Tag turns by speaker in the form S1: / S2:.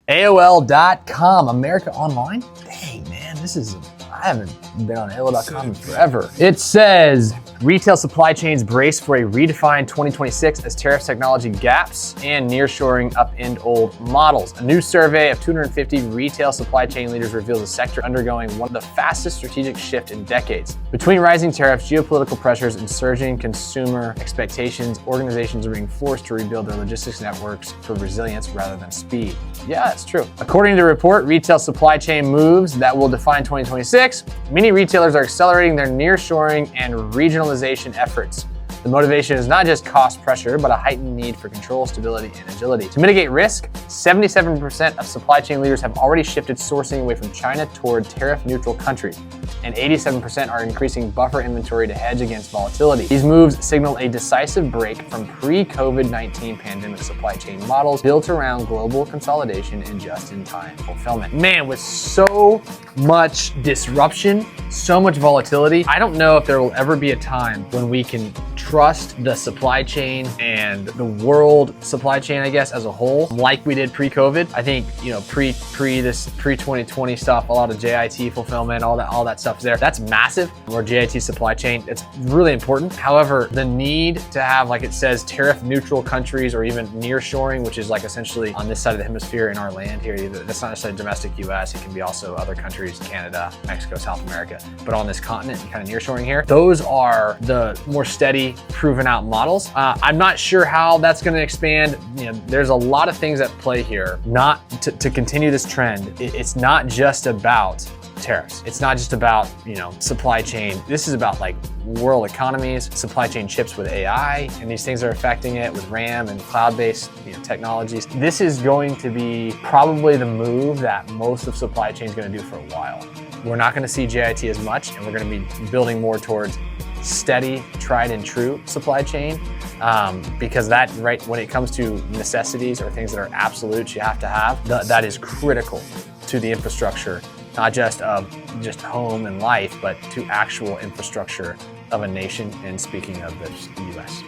S1: AOL.com, America Online? Dang, man, I haven't been on AOL.com in forever. It says, retail supply chains brace for a redefined 2026 as tariffs, technology gaps, and nearshoring upend old models. A new survey of 250 retail supply chain leaders reveals a sector undergoing one of the fastest strategic shifts in decades. Between rising tariffs, geopolitical pressures, and surging consumer expectations, organizations are being forced to rebuild their logistics networks for resilience rather than speed. Yeah, that's true. According to the report, retail supply chain moves that will define 2026, many retailers are accelerating their nearshoring and regionalization efforts. The motivation is not just cost pressure, but a heightened need for control, stability, and agility. To mitigate risk, 77% of supply chain leaders have already shifted sourcing away from China toward tariff-neutral countries, and 87% are increasing buffer inventory to hedge against volatility. These moves signal a decisive break from pre-COVID-19 pandemic supply chain models built around global consolidation and just-in-time fulfillment. Man, with so much disruption, so much volatility, I don't know if there will ever be a time when we can trust the supply chain and the world supply chain, I guess, as a whole, like we did pre-COVID. I think, pre-2020 stuff, a lot of JIT fulfillment, all that stuff's there. That's massive. Or JIT supply chain, it's really important. However, the need to have, like it says, tariff neutral countries or even nearshoring, which is like essentially on this side of the hemisphere in our land here, that's not necessarily domestic US, it can be also other countries, Canada, Mexico, South America, but on this continent, kind of nearshoring here, those are the more steady, proven out models. I'm not sure how that's going to expand. There's a lot of things at play here. Not to continue this trend. It's not just about tariffs. It's not just about, supply chain. This is about like world economies, supply chain chips with AI, and these things are affecting it with RAM and cloud-based technologies. This is going to be probably the move that most of supply chain is going to do for a while. We're not going to see JIT as much, and we're going to be building more towards steady, tried and true supply chain, because that, right, when it comes to necessities or things that are absolute you have to have, that is critical to the infrastructure, not just of just home and life, but to actual infrastructure of a nation, and speaking of the US.